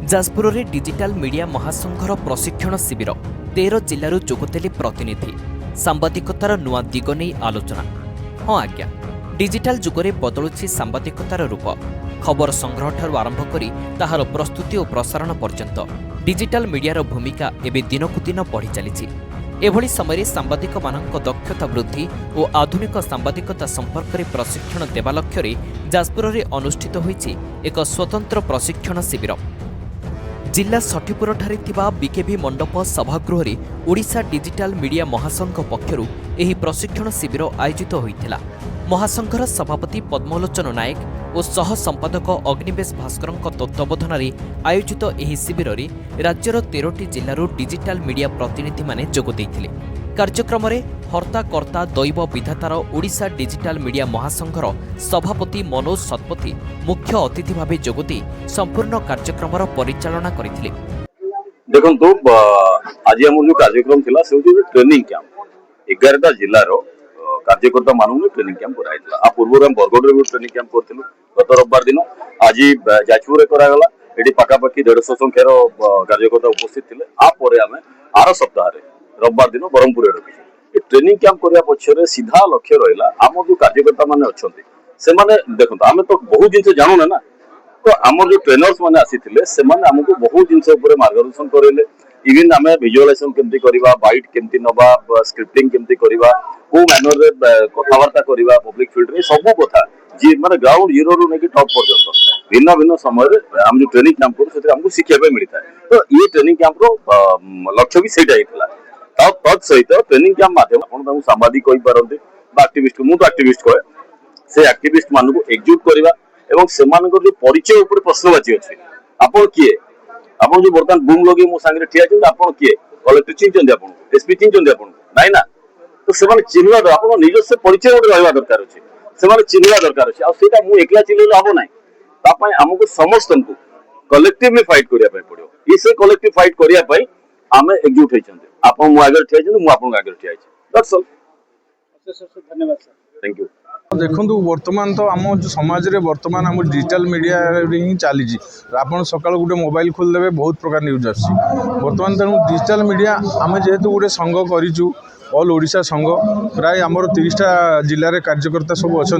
जाजपुर में digital media महासंघर प्रशिक्षण शिविर 13 जिलूर जोगदेले प्रतिनिधि सांबादिकतार नुआ दिग नहीं आलोचना। हाँ आज्ञा, डिजिटल जुगरे बदलुछि सांबादिकतार रूप। खबर संग्रह ठारू आरंभ करी ताहार प्रस्तुति और प्रसारण पर्यंत डिजिटल मीडियार भूमिका एबे दिनकु दिन बढ़ी चलिछि। एभली समय सांबादिक मानक दक्षता वृद्धि और आधुनिक सांबादिकता संपर्क में प्रशिक्षण देवा लक्ष्य जाजपुर में अनुष्ठित होइछि एक स्वतंत्र प्रशिक्षण शिविर। जिला सठीपुरଠାରେ ଥିବା बीकेबी मंडप सभागृह ओडिशा डिजिटल मीडिया महासंघ पक्षर एही प्रशिक्षण शिविर आयोजित होइथिला। महासंघर सभापति पद्मलोचन नायक और सह संपादक अग्निवेश भास्कर तत्वावधान आयोजित एही शिविर राज्यर 13टी जिल्लारू डिजिटल मीडिया प्रतिनिधि माने जोग देइथिले। कार्यक्रम में हर्ताकर्ता दैव विधातार ओडिशा डिजिटल मीडिया महासंघर सभापति मनोज शतपथी मुख्य अतिथि भाव जोगदे संपूर्ण कार्यक्रम परिचालना करथिले। देखो आज आम जो कार्यक्रम थिला से ट्रेनिंग कैंप 11टा जिल्लार कार्यकर्ता मानू ट्रेनिंग कैंप कराइला। आ पूर्व हम बरगढ़ में ट्रेनिंग कैंप करथिलु गत रविवार दिन। आज जाजपुर में करागला। एटी पाखापाखि 150 संख्यार कार्यकर्ता उपस्थित थिले। आ परे आमे आर सप्ताह रविवार दिन ब्रह्मपुर रखी ट्रेनिंग कैंप करने पक्षर सीधा लक्ष्य रहा आम जो कार्यकर्ता मैंने अच्छा से देखो आम तो बहुत जिन जानूना ना, तो आम जो ट्रेनर्स मैंने आसी आमको बहुत जिन मार्गदर्शन करेले। इवन आम विजुअलाइजेशन केमती करवा, बाइट केमती नवा, स्क्रिप्टिंग केमती करवा, को मैनर रे कथबार्ता करवा पब्लिक फील्ड रे सब कथा जी माने ग्राउंड जीरो रु नेकी टॉप पर्यंत भिन्न भिन्न समय आम जो ट्रेनिंग कैंप करू से हमको शिक्षा मिलता है। तो ये ट्रेनिंग कैंप रो लक्ष्य भी सेटा हितला। तत्सहित ट्रेनिंग कैंप माध्यम आप सांबादिक आक्टिविस्ट मु तो आक्टिविस्ट कहे से आक्टिविस्ट मान एकजुट करवा एवं से जो परिचय उपर प्रश्नवाची अच्छे आपन किए आप जो बर्तमान बुम लगे मो सांगे ठिया आप किए कलेक्टर चिन्हते आप एसपी चिन्हते आप नाई ना, तो से चिन्हवा आप निजस्व परिचय गोटे रहा दरकार अच्छे से चिन्हवा दरकार अच्छे आईटा मुझे एकला चिन्हले हम ना आमको समस्त कलेक्टिवली फाइट करने पड़ो। ये कलेक्टिव फाइट करने आम एकजुट होती आप आगे ठिया मुझे आगे ठिया दैट्स ऑल। धन्यवाद सर, थैंक यू। देखो वर्तमान तो आम समाज रे वर्तमान आम डिजिटल मीडिया ही चली आप सकाल गोटे मोबाइल खोलदेवे बहुत प्रकार न्यूज आसी वर्तमान तेणु डिजिटल मीडिया आम जेहेतु गोटे संघ करूँ ऑल ओडिशा संघ प्राय आमर 30टा जिले कार्यकर्ता सब अच्छा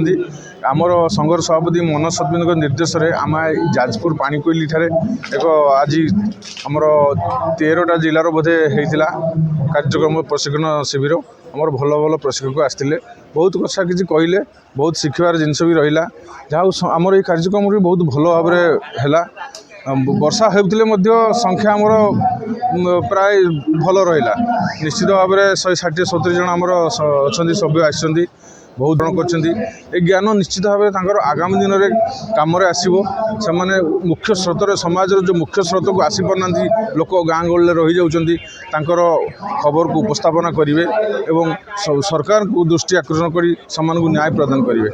आमर संघर सभापति मनोज शतपथी निर्देश में आम जाजपुर पाणीकोइली ठारे एक आज आमर 13टा जिलार बोधे होता कार्यक्रम प्रशिक्षण शिविर आमर भल भल प्रशिक्षक आसते बहुत कथा किसी कहले बहुत शिखबार जिनस भी रहा जहाँ आमर ये कार्यक्रम भी बहुत भल भाव है। वर्षा होते संख्या आमर प्राय भल रहा निश्चित भाव में 160-170 जन आमर अच्छा सभ्य आसछन्ति बहुत जन कर ज्ञान निश्चित भाव में आगामी दिन में कम आसो से मुख्य स्रोत समाज जो मुख्य स्रोत को आसी पारना लोक गाँ गहली रही जाऊँगी खबर को उपस्थापना करेंगे एवं सरकार को दृष्टि आकर्षण कर न्याय प्रदान करेंगे।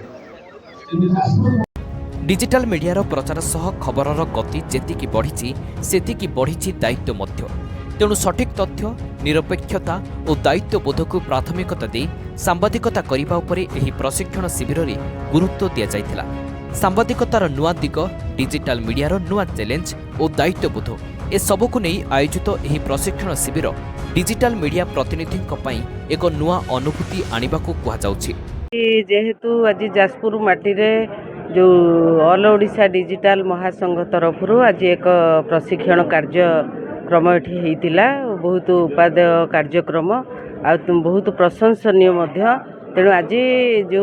डिजिटल मीडियार प्रचार सह खबरर गति जेतिकी बढ़ी सेतिकी बढ़ी दायित्व मध्य। तेणु सठिक तथ्य निरपेक्षता और दायित्वबोध को प्राथमिकता दे सांबादिकता करने उपरे एही प्रशिक्षण शिविर रे गुरुत्व दिया जायथिला। सांबादिकतार नुआ दिग, डिजिटल मीडियार नुआ चैलेंज और दायित्वबोध ए सबको नहीं आयोजित एही प्रशिक्षण शिविर डिजिटल मीडिया प्रतिनिधिंक पई एक नुआ अनुभूति आनिबाकू कुहा जाउछि। जेहेतु आज जाजपुर माटी रे जो ऑल ओडिशा डिजिटल महासंघ तरफ आज एक प्रशिक्षण कार्यक्रम ये बहुत उपादेय कार्यक्रम आ बहुत प्रशंसनीय तेणु आज जो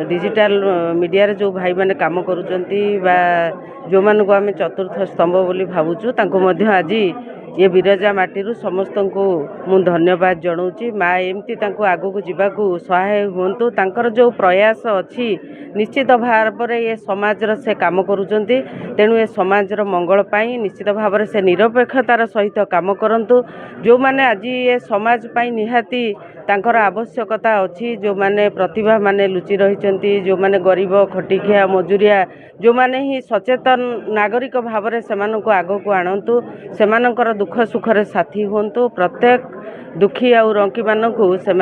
डिजिटल मीडिया रे जो भाई माने काम करुचंती बा जो मान को आम चतुर्थ स्तंभ बोली भावुचु तांको मध्य आज ये विरजा माटी समस्त को मु धन्यवाद जनाऊँगी। माँ एमती आगू को जीवाकू सहाय हुंतु तांकर जो प्रयास अच्छी निश्चित भाव में ये समाज से काम करुचंती तेणु ये समाज मंगल पाई निश्चित भाव में से निरपेक्षतार सहित काम करंतु जो माने आज ये समाज पाई निहाती तांकर आवश्यकता अच्छी जो माने प्रतिभा माने लुचि रही जो माने गरीब खटिखिया मजुरिया जो माने ही सचेतन नागरिक भाव में से आग को आणतु से दुख सुखरे साथी हुंतु प्रत्येक दुखी आ रंकी मानू से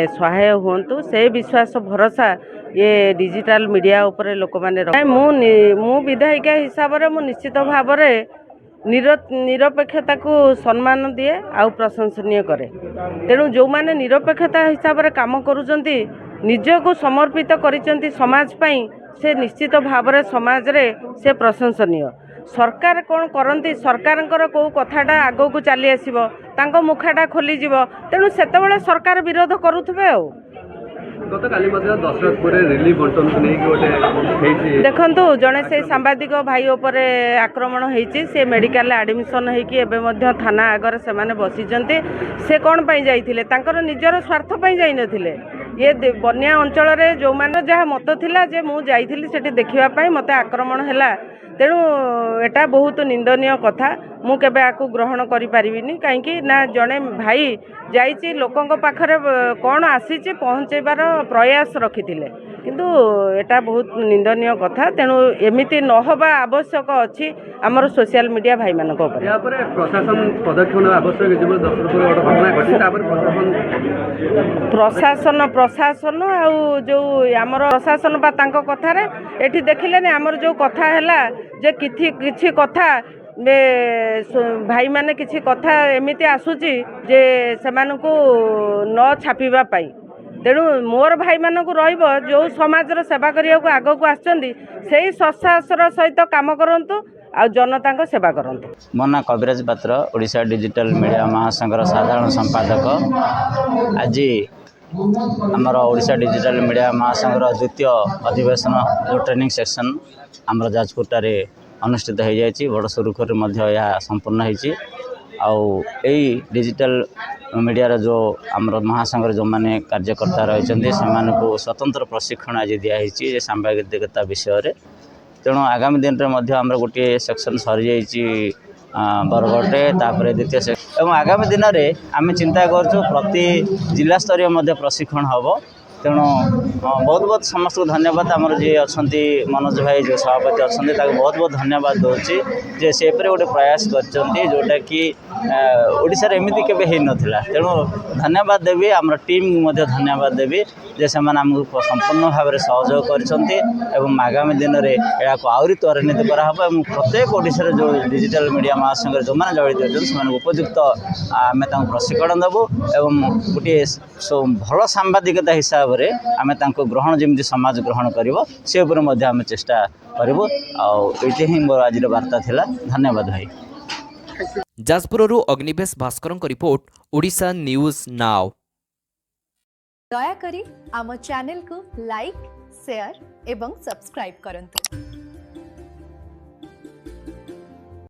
सहाय हुंतु से विश्वास भरोसा ये डिजिटल मीडिया उपरे लोक माने मु विधायिका हिसाब से मु निश्चित भाव में ନିରପେକ୍ଷତାକୁ ସମ୍ମାନ ଦିଏ ଆଉ ପ୍ରଶଂସନୀୟ କରେ। ତେଣୁ ଯେଉଁମାନେ ନିରପେକ୍ଷତା ହିସାବରେ କାମ କରୁଛନ୍ତି, ନିଜକୁ ସମର୍ପିତ କରିଛନ୍ତି ସମାଜ ପାଇଁ, ସେ ନିଶ୍ଚିତ ଭାବରେ ସମାଜରେ ସେ ପ୍ରଶଂସନୀୟ। ସରକାର କ'ଣ କରନ୍ତି, ସରକାରଙ୍କର କେଉଁ କଥାଟା ଆଗକୁ ଚାଲି ଆସିବ, ତାଙ୍କ ମୁଖାଟା ଖୋଲିଯିବ, ତେଣୁ ସେତେବେଳେ ସରକାର ବିରୋଧ କରୁଥିବେ ଆଉ। ଗତକାଲି ମଧ୍ୟ ଦଶରଥପୁରରେ ରିଲିଫ୍ ବଣ୍ଟନକୁ ନେଇକି ଗୋଟେ ହେଇଛି। ଦେଖନ୍ତୁ, ଜଣେ ସେଇ ସାମ୍ବାଦିକ ଭାଇ ଉପରେ ଆକ୍ରମଣ ହେଇଛି, ସେ ମେଡ଼ିକାଲରେ ଆଡ଼ମିସନ୍ ହେଇକି ଏବେ ମଧ୍ୟ ଥାନା ଆଗରେ ସେମାନେ ବସିଛନ୍ତି। ସେ କ'ଣ ପାଇଁ ଯାଇଥିଲେ? ତାଙ୍କର ନିଜର ସ୍ୱାର୍ଥ ପାଇଁ ଯାଇନଥିଲେ। ଇଏ ବନ୍ୟା ଅଞ୍ଚଳରେ ଯେଉଁମାନେ ଯାହା ମତ ଥିଲା ଯେ ମୁଁ ଯାଇଥିଲି ସେଠି ଦେଖିବା ପାଇଁ, ମୋତେ ଆକ୍ରମଣ ହେଲା। ତେଣୁ ଏଟା ବହୁତ ନିନ୍ଦନୀୟ କଥା। ମୁଁ କେବେ ଆକୁ ଗ୍ରହଣ କରିପାରିବିନି। କାହିଁକି ନା ଜଣେ ଭାଇ ଯାଇଛି, ଲୋକଙ୍କ ପାଖରେ କ'ଣ ଆସିଛି ପହଞ୍ଚାଇବାର ପ୍ରୟାସ ରଖିଥିଲେ, କିନ୍ତୁ ଏଟା ବହୁତ ନିନ୍ଦନୀୟ କଥା। ତେଣୁ ଏମିତି ନ ହେବା ଆବଶ୍ୟକ ଅଛି ଆମର ସୋସିଆଲ ମିଡ଼ିଆ ଭାଇମାନଙ୍କ ଉପରେ। ଏହାପରେ ପ୍ରଶାସନ ପଦକ୍ଷେପ ନେବା ଆବଶ୍ୟକ ଯିବ। ଦଶରଥପୁରରେ ଗୋଟେ ଘଟଣା ଘଟିଛି, ତାପରେ ପ୍ରଶାସନ ଆଉ ଯେଉଁ ଆମର ପ୍ରଶାସନ ବା ତାଙ୍କ କଥାରେ ଏଠି ଦେଖିଲେନି ଆମର ଯେଉଁ କଥା ହେଲା ଯେ କିଛି କଥା ଭାଇମାନେ କିଛି କଥା ଏମିତି ଆସୁଛି ଯେ ସେମାନଙ୍କୁ ନ ଛାପିବା ପାଇଁ। ତେଣୁ ମୋର ଭାଇମାନଙ୍କୁ ରହିବ, ଯେଉଁ ସମାଜର ସେବା କରିବାକୁ ଆଗକୁ ଆସିଛନ୍ତି ସେଇ ସତ୍ସାହସର ସହିତ କାମ କରନ୍ତୁ ଆଉ ଜନତାଙ୍କ ସେବା କରନ୍ତୁ। ମୋ ନାଁ କବିରାଜ ପାତ୍ର, ଓଡ଼ିଶା ଡିଜିଟାଲ ମିଡ଼ିଆ ମହାସଂଘର ସାଧାରଣ ସମ୍ପାଦକ। ଆଜି ଆମର ଓଡ଼ିଶା ଡିଜିଟାଲ ମିଡ଼ିଆ ମହାସଂଘର ଦ୍ୱିତୀୟ ଅଧିବେଶନ ଯେଉଁ ଟ୍ରେନିଂ ସେକ୍ସନ୍ ଆମର ଯାଜପୁରଠାରେ ଅନୁଷ୍ଠିତ ହୋଇଯାଇଛି। ବଡ଼ ସୁରୁଖୁରୁରେ ମଧ୍ୟ ଏହା ସମ୍ପୂର୍ଣ୍ଣ ହୋଇଛି। ଆଉ ଏଇ ଡିଜିଟାଲ ମିଡ଼ିଆର ଯେଉଁ ଆମର ମହାସଂଘରେ ଯେଉଁମାନେ କାର୍ଯ୍ୟକର୍ତ୍ତା ରହିଛନ୍ତି ସେମାନଙ୍କୁ ସ୍ୱତନ୍ତ୍ର ପ୍ରଶିକ୍ଷଣ ଆଜି ଦିଆହେଇଛି ଯେ ସାମ୍ବାଦିକତା ବିଷୟରେ। ତେଣୁ ଆଗାମୀ ଦିନରେ ମଧ୍ୟ ଆମର ଗୋଟିଏ ସେକ୍ସନ୍ ସରିଯାଇଛି ବରଗଡ଼ରେ, ତାପରେ ଦ୍ୱିତୀୟ ସେକ୍ସନ୍, ଏବଂ ଆଗାମୀ ଦିନରେ ଆମେ ଚିନ୍ତା କରୁଛୁ ପ୍ରତି ଜିଲ୍ଲା ସ୍ତରୀୟ ମଧ୍ୟ ପ୍ରଶିକ୍ଷଣ ହେବ। ତେଣୁ ବହୁତ ବହୁତ ସମସ୍ତଙ୍କୁ ଧନ୍ୟବାଦ। ଆମର ଯିଏ ଅଛନ୍ତି ମନୋଜ ଭାଇ ଯେଉଁ ସଭାପତି ଅଛନ୍ତି ତାକୁ ବହୁତ ବହୁତ ଧନ୍ୟବାଦ ଦେଉଛି ଯେ ସେ ଏପରି ଗୋଟେ ପ୍ରୟାସ କରିଛନ୍ତି ଯେଉଁଟାକି ଓଡ଼ିଶାରେ ଏମିତି କେବେ ହେଇନଥିଲା। ତେଣୁ ଧନ୍ୟବାଦ ଦେବି, ଆମର ଟିମ୍କୁ ମଧ୍ୟ ଧନ୍ୟବାଦ ଦେବି ଯେ ସେମାନେ ଆମକୁ ସମ୍ପୂର୍ଣ୍ଣ ଭାବରେ ସହଯୋଗ କରିଛନ୍ତି ଏବଂ ଆଗାମୀ ଦିନରେ ଏହାକୁ ଆହୁରି ତ୍ୱରାନ୍ୱିତ କରାହେବ ଏବଂ ପ୍ରତ୍ୟେକ ଓଡ଼ିଶାରେ ଯେଉଁ ଡିଜିଟାଲ ମିଡ଼ିଆ ମହାସଂଘରେ ଯେଉଁମାନେ ଜଡ଼ିତ ଅଛନ୍ତି ସେମାନଙ୍କୁ ଉପଯୁକ୍ତ ଆମେ ତାଙ୍କୁ ପ୍ରଶିକ୍ଷଣ ଦେବୁ ଏବଂ ଗୋଟିଏ ଭଲ ସାମ୍ବାଦିକତା ହିସାବରେ ଆମେ ତାଙ୍କୁ ଗ୍ରହଣ ଯେମିତି ସମାଜ ଗ୍ରହଣ କରିବ ସେ ଉପରେ ମଧ୍ୟ ଆମେ ଚେଷ୍ଟା କରିବୁ। ଆଉ ଏଇଠି ହିଁ ମୋର ଆଜିର ବାର୍ତ୍ତା ଥିଲା। ଧନ୍ୟବାଦ ଭାଇ। ଯାଜପୁରରୁ Agnivesh ଭାସ୍କରଙ୍କ report, Odisha news now. ଦୟାକରି ଆମ ଚ୍ୟାନେଲକୁ ଲାଇକ୍, ସେୟାର ଏବଂ ସବସ୍କ୍ରାइब କରନ୍ତୁ।